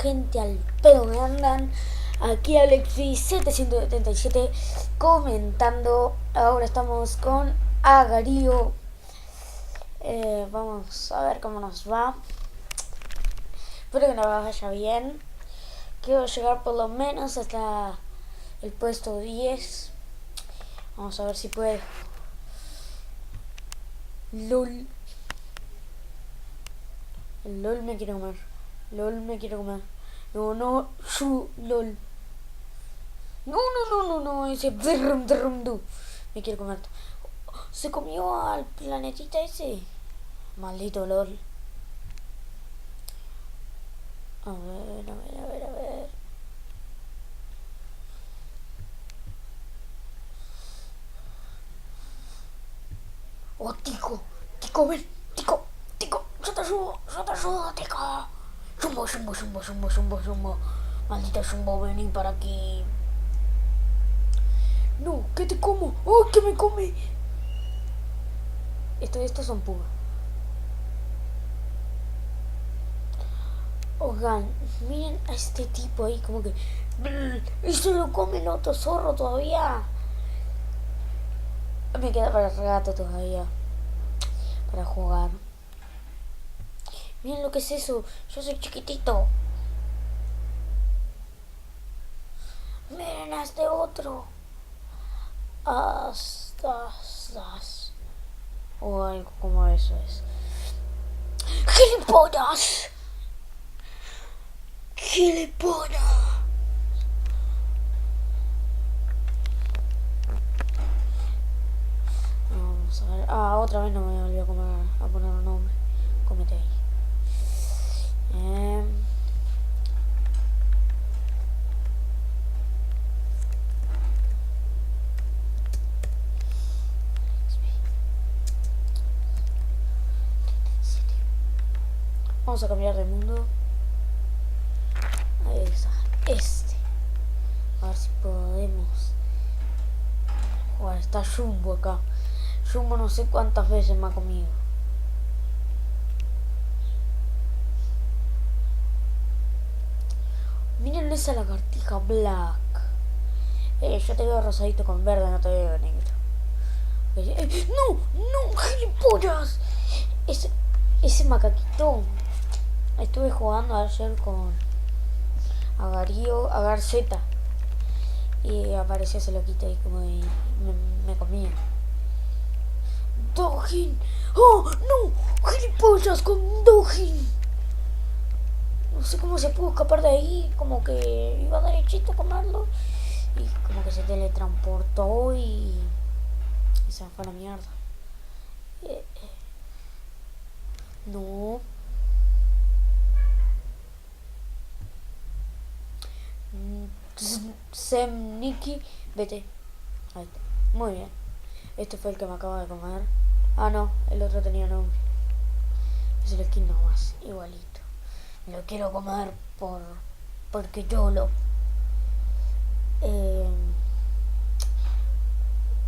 gente al pedo me andan. Aquí Alexi777 comentando. Ahora estamos con Agarío. Vamos a ver cómo nos va. Espero que nos vaya bien. Quiero llegar por lo menos hasta el puesto 10. Vamos a ver si puedo. LOL. El LOL me quiere comer. LOL me quiere comer. No, LOL. No, ese me quiere comer. Se comió al planetita ese. Maldito LOL. A ver. Oh, Tico, ven, Tico, yo te ayudo, Tico. Zumbo. Maldita Zumbo, vení para aquí. No, que te como. ¡Oh, que me come! Estos son pugas. Oigan, miren a este tipo ahí como que... Y se lo come el otro zorro todavía. Me queda para el rato todavía. Para jugar. Miren lo que es eso. Yo soy chiquitito. Miren a este otro. O algo como eso es. ¡Gilipollas! Vamos a ver. Otra vez no me olvidé a poner un nombre. Cómete ahí. Vamos a cambiar de mundo. Ahí está. A ver si podemos jugar. Está Jumbo acá. Jumbo no sé cuántas veces me ha comido. Miren esa lagartija black. Yo te veo rosadito con verde, no te veo negro. No, gilipollas. Ese macaquito. Estuve jugando ayer con Agarío, Agarzeta. Y apareció ese loquito ahí como y me comía. Dojin. ¡Oh, no! ¡Gilipollas con Dojin! No sé cómo se pudo escapar de ahí. Como que iba derechito a comerlo. Y como que se teletransportó y se fue a la mierda. No. Semniki, vete. Ahí está. Muy bien. Este fue el que me acaba de comer. No, el otro tenía nombre. Es el skin nomás, igualito. Me lo quiero comer porque yo lo...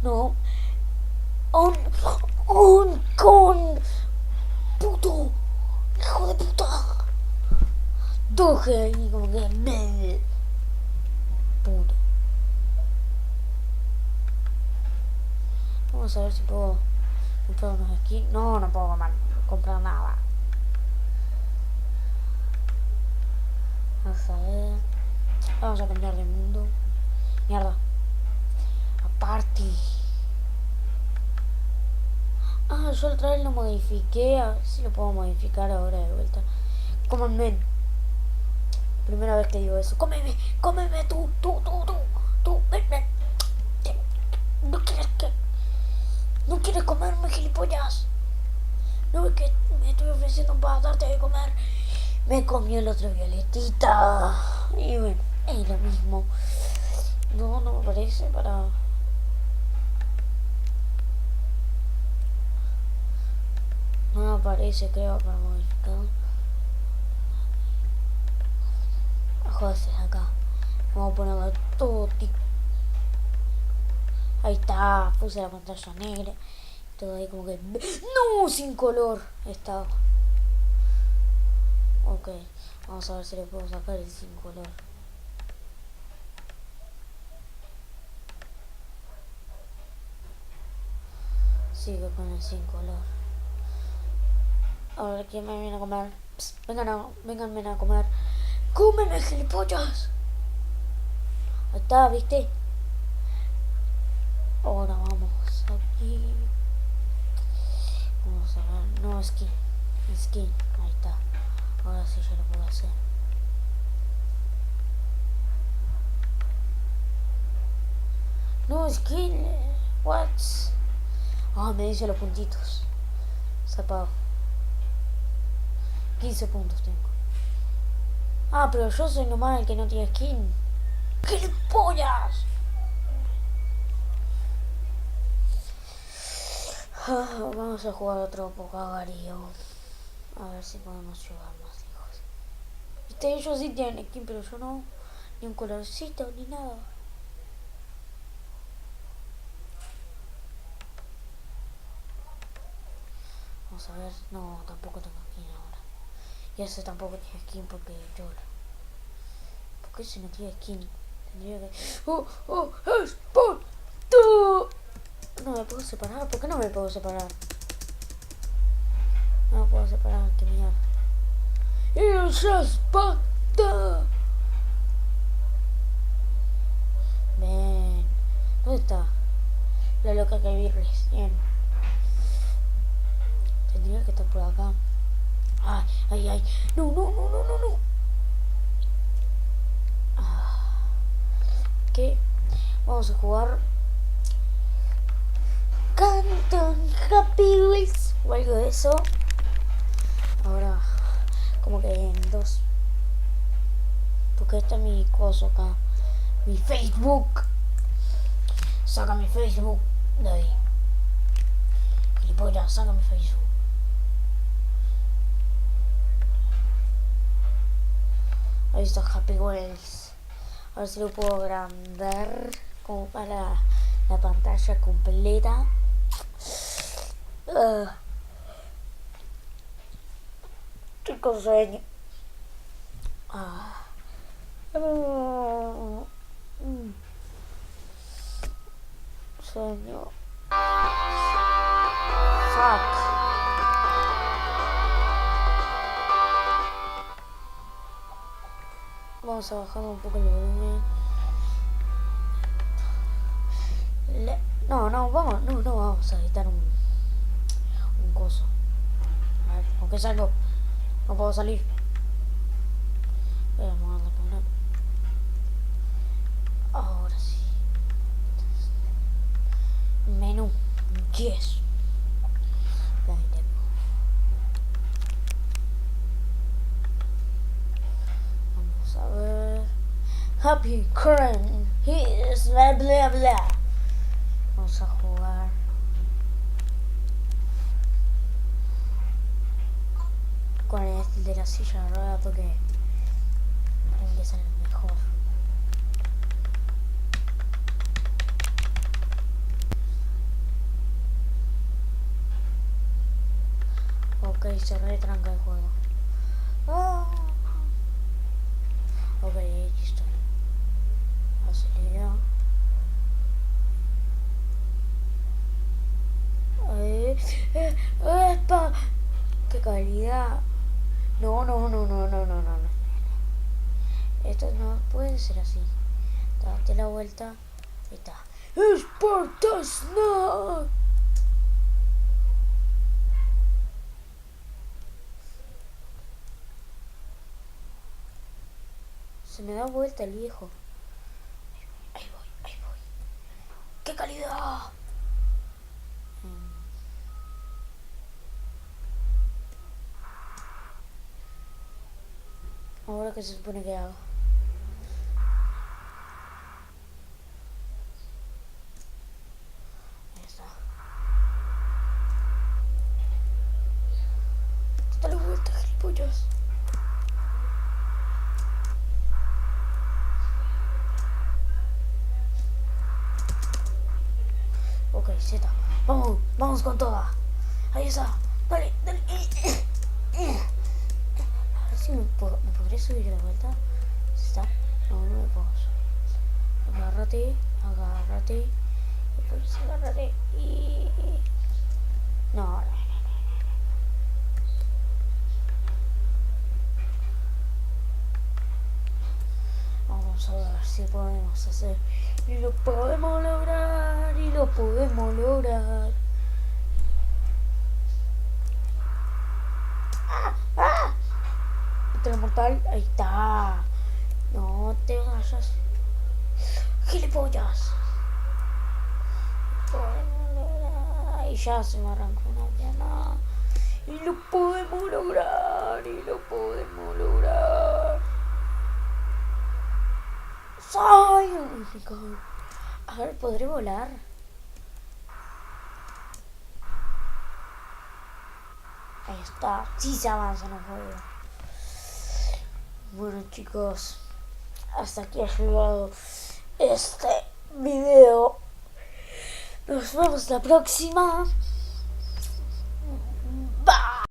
No. Un con... Puto. Hijo de puta. Doge ahí como que... Puto. Vamos a ver si puedo comprar unos skins. No puedo comprar nada. Vamos a ver. Vamos a cambiar de mundo. Mierda. Aparte. Yo otra vez lo modifiqué. A ver si lo puedo modificar ahora de vuelta. Cómanme. Primera vez que digo eso. Cómeme tú. Ven. ¿No quieres comerme, gilipollas? No ves que me estoy ofreciendo para darte de comer. Me comió el otro violetita. Y bueno, es lo mismo. No me parece para... No me aparece, creo, para modificar. Joder, acá. Vamos a ponerlo todo tipo. Ahí está, puse la pantalla negra. Todo ahí como que... ¡No! Sin color. Estaba. Ok, vamos a ver si le puedo sacar el sin color. Sigue con el sin color. A ver, ¿quién me viene a comer? Psst, vengan a comer. ¡Cómeme, gilipollas! Ahí está, ¿viste? Ahora vamos aquí. Vamos a ver. No, skin. Ahí está. Ahora sí ya lo puedo hacer. No, skin. What? Ah, me dice los puntitos. Zapado. 15 puntos tengo. Ah, pero yo soy nomás el que no tiene skin. ¡Gilipollas! Vamos a jugar otro Pocavario. A ver si podemos llegar más lejos. Viste, ellos sí tienen skin, pero yo no. Ni un colorcito, ni nada. Vamos a ver. No, tampoco tengo skin ahora. Y ese tampoco tiene skin porque llora. ¿Por qué ese no tiene skin? Tendría que... ¡Oh! ¡Es por tú! No me puedo separar. ¿Por qué no me puedo separar? No me puedo separar. ¡Qué mierda! ¡Esa espada! Ven. ¿Dónde está? La loca que vi recién. Tendría que estar por acá. ¡Ay! ¡No! ¿Qué? Vamos a jugar Canton Happy Wheels o algo de eso. Ahora, como que en 2. Porque está mi coso acá. Mi Facebook. Saca mi Facebook de ahí. Gilipollas, saca mi Facebook. Ahí está Happy Wheels. A ver si lo puedo agrandar como para la pantalla completa. Estoy con sueño. Sueño. Fuck. Vamos a bajar un poco el volumen. No vamos a editar un coso. A ver, ¿con qué salgo? No puedo salir. Vamos a poner. Ahora sí. Menú. Yes. Vamos a ver. Happy Current. Here's bla bla bla. Vamos a jugar. Con el de la silla de ruedas porque tiene que ser el mejor. Ok, se retranca el juego. Ok, aquí estoy. Acelera. ¡Epa! ¡Qué calidad! No. Esto no puede ser así. Date la vuelta. Ahí está. ¡Spartan! Se me da vuelta el viejo. Ahí voy. ¡Qué calidad! Ahora que se supone que hago. Ahí está. Dale vuelta, gilipollas. Ok, Z. Vamos con toda. Ahí está. Dale. A ver si me subir de vuelta. Está. No, no me puedo subir. Agárrate, agárrate. Después agárrate y... No, no, no. Vamos a ver si podemos hacer. Y lo podemos lograr. Y lo podemos lograr. ¡Ah! ¡Ah! Mortal, ahí está. No te vayas. ¡Gilipollas! Y ya se me arrancó una pierna. Y lo podemos lograr. Y lo podemos lograr. ¡Ay! A ver, ¿podré volar? Ahí está. Sí se avanza en el juego. Bueno, chicos, hasta aquí ha llegado este video. Nos vemos la próxima.